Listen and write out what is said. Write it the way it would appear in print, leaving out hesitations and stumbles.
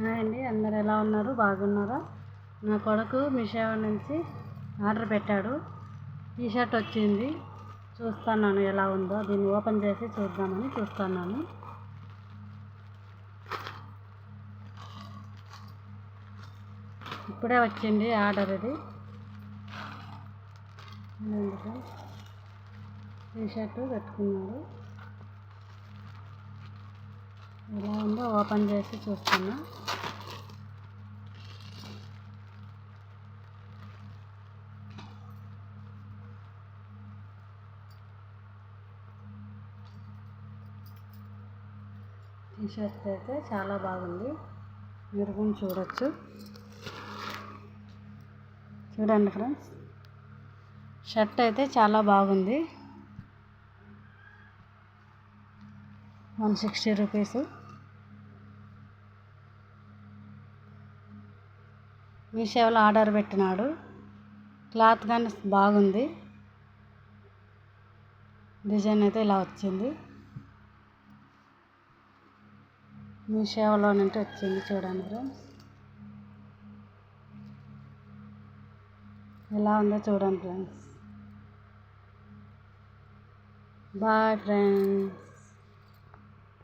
Hi అండి, అందరు ఎలా ఉన్నారు? బాగున్నారా? నా కొడుకు మీషో నుంచి ఆర్డర్ పెట్టాడు. టీషర్ట్ వచ్చింది. చూస్తున్నాను ఎలా ఉందో. దీన్ని ఓపెన్ చేసి చూద్దామని చూస్తున్నాను. ఇప్పుడే వచ్చింది ఆర్డర్. ఇది టీషర్ట్ పెట్టుకున్నాడు. ఎలా ఉందో ఓపెన్ చేసి చూస్తున్నా. టీషర్ట్ అయితే చాలా బాగుంది. మీరు కూడా చూడొచ్చు. చూడండి ఫ్రెండ్స్, షర్ట్ అయితే చాలా బాగుంది. 160 రూపీస్. మీషోలో ఆర్డర్ పెట్టినాడు. క్లాత్ కానీ బాగుంది. డిజైన్ అయితే ఇలా వచ్చింది. మీషోలో నుండి వచ్చింది. చూడండి ఫ్రెండ్స్, ఎలా ఉందో చూడండి ఫ్రెండ్స్. Bye friends.